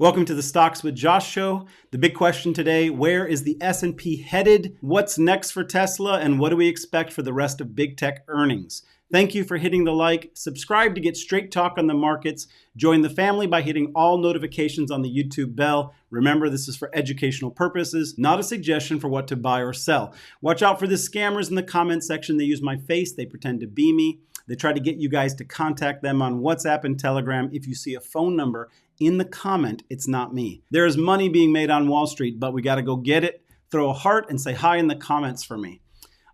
Welcome to the Stocks with Josh show. The big question today, where is the S&P headed? What's next for Tesla? And what do we expect for the rest of big tech earnings? Thank you for hitting the like. Subscribe to get straight talk on the markets. Join the family by hitting all notifications on the YouTube bell. Remember, this is for educational purposes, not a suggestion for what to buy or sell. Watch out for the scammers in the comment section. They use my face. They pretend to be me. They try to get you guys to contact them on WhatsApp and Telegram. If you see a phone number in the comment, it's not me. There is money being made on Wall Street, but we got to go get it. Throw a heart and say hi in the comments for me.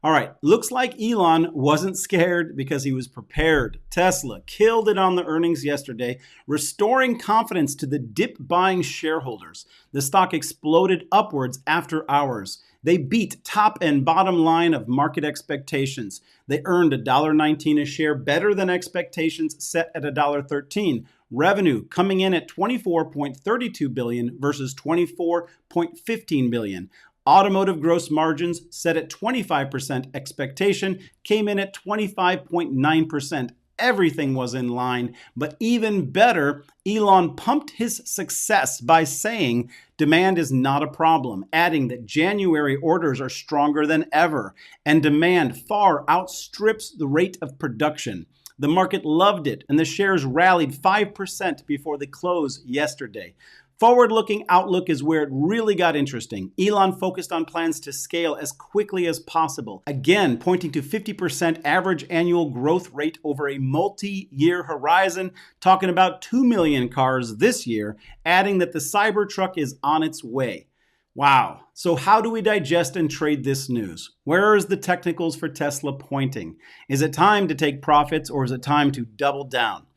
All right, looks like Elon wasn't scared because he was prepared. Tesla killed it on the earnings yesterday, restoring confidence to the dip-buying shareholders. The stock exploded upwards after hours. They beat top and bottom line of market expectations. They earned $1.19 a share, better than expectations set at $1.13. Revenue coming in at $24.32 billion versus $24.15 billion. Automotive gross margins set at 25% expectation, came in at 25.9%. Everything was in line, but even better, Elon pumped his success by saying demand is not a problem, adding that January orders are stronger than ever, and demand far outstrips the rate of production. The market loved it, and the shares rallied 5% before the close yesterday. Forward-looking outlook is where it really got interesting. Elon focused on plans to scale as quickly as possible, again pointing to 50% average annual growth rate over a multi-year horizon, talking about 2 million cars this year, adding that the Cybertruck is on its way. Wow. So how do we digest and trade this news? Where is the technicals for Tesla pointing? Is it time to take profits or is it time to double down?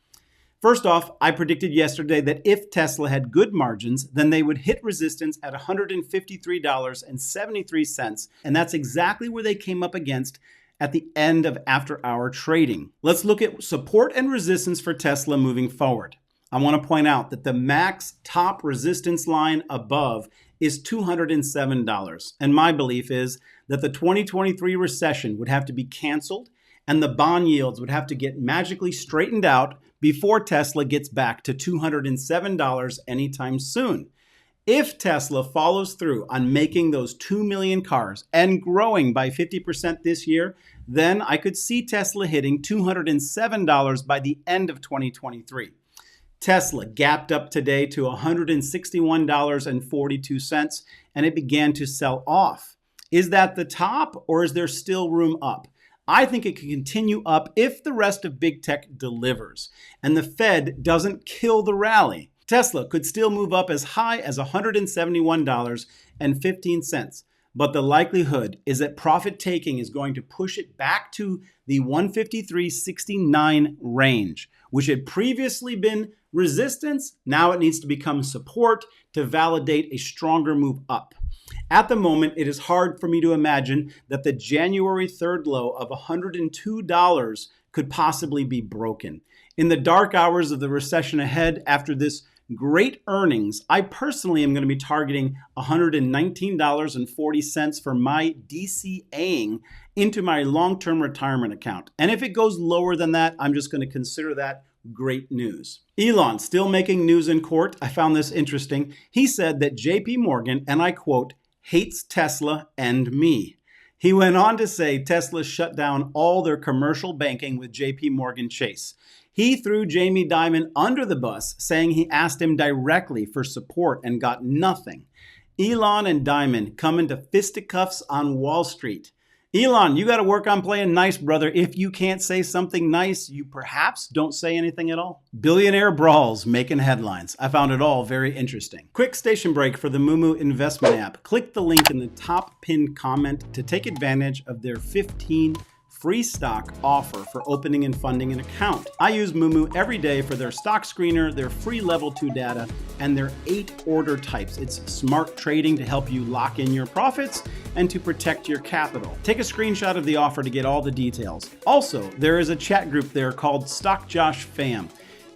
First off, I predicted yesterday that if Tesla had good margins, then they would hit resistance at $153.73, and that's exactly where they came up against at the end of after-hour trading. Let's look at support and resistance for Tesla moving forward. I want to point out that the max top resistance line above is $207, and my belief is that the 2023 recession would have to be canceled and the bond yields would have to get magically straightened out before Tesla gets back to $207 anytime soon. If Tesla follows through on making those 2 million cars and growing by 50% this year, then I could see Tesla hitting $207 by the end of 2023. Tesla gapped up today to $161.42, and it began to sell off. Is that the top, or is there still room up? I think it can continue up if the rest of big tech delivers and the Fed doesn't kill the rally. Tesla could still move up as high as $171.15, but the likelihood is that profit taking is going to push it back to the 153.69 range, which had previously been resistance. Now it needs to become support to validate a stronger move up. At the moment, it is hard for me to imagine that the January 3rd low of $102 could possibly be broken. In the dark hours of the recession ahead after this great earnings, I personally am going to be targeting $119.40 for my DCAing into my long-term retirement account. And if it goes lower than that, I'm just going to consider that great news. Elon still making news in court. I found this interesting. He said that JPMorgan, and I quote, hates Tesla and me. He went on to say Tesla shut down all their commercial banking with JPMorgan Chase. He threw Jamie Dimon under the bus, saying he asked him directly for support and got nothing. Elon and Dimon come into fisticuffs on Wall Street. Elon, you got to work on playing nice, brother. If you can't say something nice, you perhaps don't say anything at all. Billionaire brawls making headlines. I found it all very interesting. Quick station break for the MooMoo investment app. Click the link in the top pinned comment to take advantage of their 15 free stock offer for opening and funding an account. I use MooMoo every day for their stock screener, their free level 2 data, and their 8 order types. It's smart trading to help you lock in your profits and to protect your capital. Take a screenshot of the offer to get all the details. Also, there is a chat group there called Stock Josh Fam.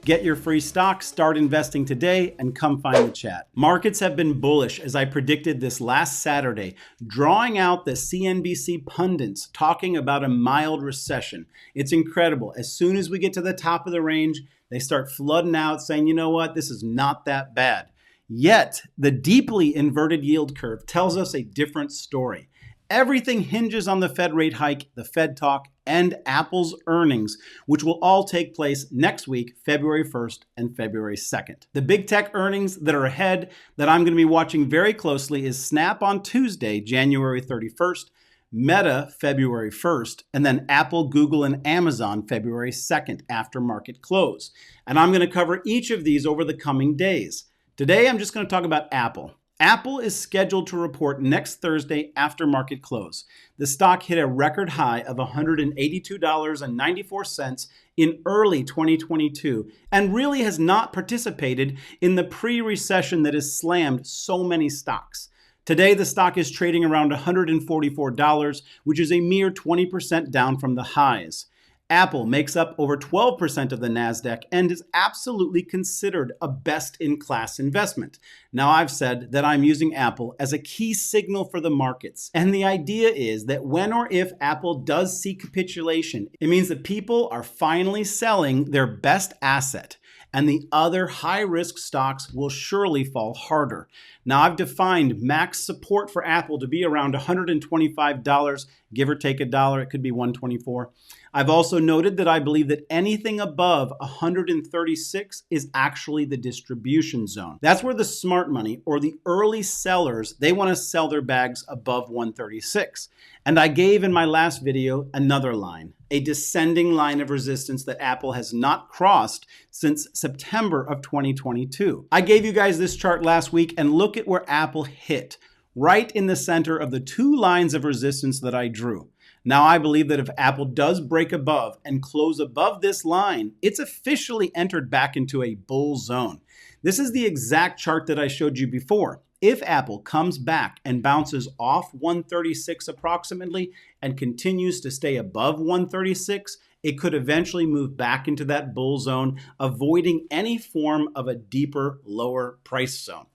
Get your free stock, start investing today, and come find the chat. Markets have been bullish as I predicted this last Saturday, drawing out the CNBC pundits talking about a mild recession. It's incredible. As soon as we get to the top of the range, they start flooding out saying, you know what, this is not that bad. Yet, the deeply inverted yield curve tells us a different story. Everything hinges on the Fed rate hike, the Fed talk, and Apple's earnings, which will all take place next week, February 1st and February 2nd. The big tech earnings that are ahead that I'm going to be watching very closely is Snap on Tuesday, January 31st, Meta February 1st, and then Apple, Google, and Amazon February 2nd after market close. And I'm going to cover each of these over the coming days. Today, I'm just going to talk about Apple. Apple is scheduled to report next Thursday after market close. The stock hit a record high of $182.94 in early 2022 and really has not participated in the pre-recession that has slammed so many stocks. Today, the stock is trading around $144, which is a mere 20% down from the highs. Apple makes up over 12% of the NASDAQ and is absolutely considered a best-in-class investment. Now, I've said that I'm using Apple as a key signal for the markets. And the idea is that when or if Apple does see capitulation, it means that people are finally selling their best asset, and the other high-risk stocks will surely fall harder. Now, I've defined max support for Apple to be around $125, give or take $1. It could be $124. I've also noted that I believe that anything above 136 is actually the distribution zone. That's where the smart money or the early sellers, they want to sell their bags above 136. And I gave in my last video another line, a descending line of resistance that Apple has not crossed since September of 2022. I gave you guys this chart last week, and look at where Apple hit, right in the center of the two lines of resistance that I drew. Now, I believe that if Apple does break above and close above this line, it's officially entered back into a bull zone. This is the exact chart that I showed you before. If Apple comes back and bounces off 136 approximately and continues to stay above 136, it could eventually move back into that bull zone, avoiding any form of a deeper, lower price zone.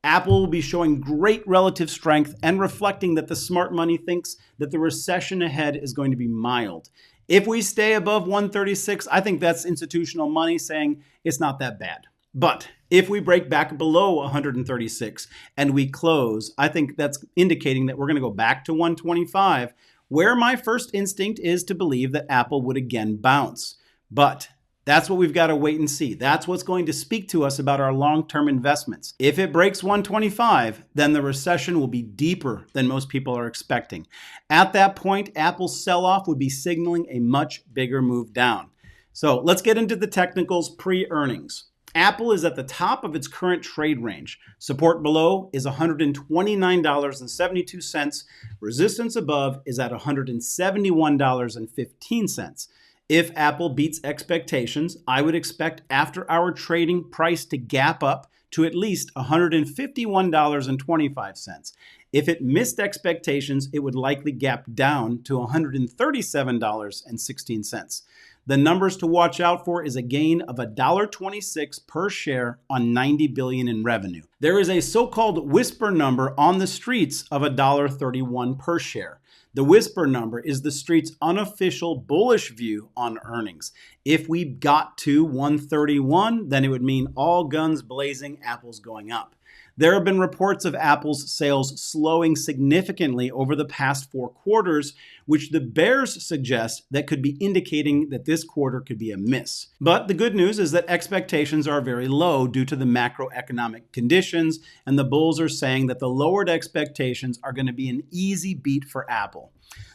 Apple will be showing great relative strength and reflecting that the smart money thinks that the recession ahead is going to be mild. If we stay above 136, I think that's institutional money saying it's not that bad. But if we break back below 136 and we close, I think that's indicating that we're going to go back to 125, where my first instinct is to believe that Apple would again bounce. But that's what we've got to wait and see. That's what's going to speak to us about our long-term investments. If it breaks 125, then the recession will be deeper than most people are expecting. At that point, Apple's sell-off would be signaling a much bigger move down. So let's get into the technicals pre-earnings. Apple is at the top of its current trade range. Support below is $129.72. Resistance above is at $171.15. If Apple beats expectations, I would expect after-hour trading price to gap up to at least $151.25. If it missed expectations, it would likely gap down to $137.16. The numbers to watch out for is a gain of $1.26 per share on $90 billion in revenue. There is a so-called whisper number on the streets of $1.31 per share. The whisper number is the street's unofficial bullish view on earnings. If we got to 131, then it would mean all guns blazing, Apple's going up. There have been reports of Apple's sales slowing significantly over the past 4 quarters, which the bears suggest that could be indicating that this quarter could be a miss. But the good news is that expectations are very low due to the macroeconomic conditions, and the bulls are saying that the lowered expectations are going to be an easy beat for Apple.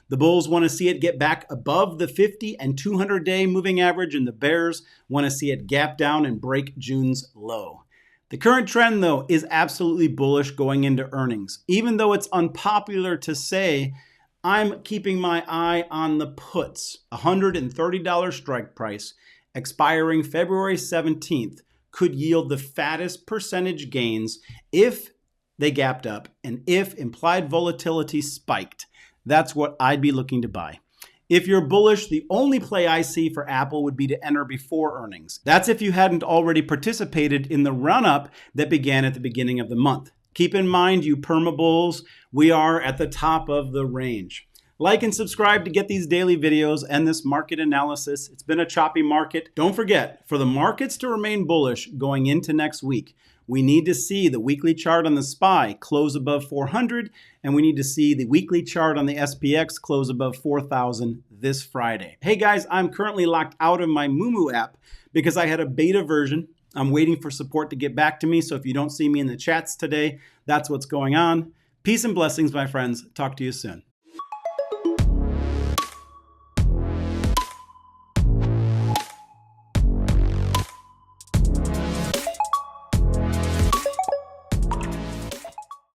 The bulls want to see it get back above the 50 and 200-day moving average, and the bears want to see it gap down and break June's low. The current trend, though, is absolutely bullish going into earnings. Even though it's unpopular to say, I'm keeping my eye on the puts. $130 strike price expiring February 17th could yield the fattest percentage gains if they gapped up and if implied volatility spiked. That's what I'd be looking to buy. If you're bullish, the only play I see for Apple would be to enter before earnings. That's if you hadn't already participated in the run-up that began at the beginning of the month. Keep in mind, you perma bulls, we are at the top of the range. Like and subscribe to get these daily videos and this market analysis. It's been a choppy market. Don't forget, for the markets to remain bullish going into next week, We need to see the weekly chart on the SPY close above 400, and we need to see the weekly chart on the SPX close above 4,000 this Friday. Hey guys, I'm currently locked out of my MooMoo app because I had a beta version. I'm waiting for support to get back to me, so if you don't see me in the chats today, that's what's going on. Peace and blessings, my friends. Talk to you soon.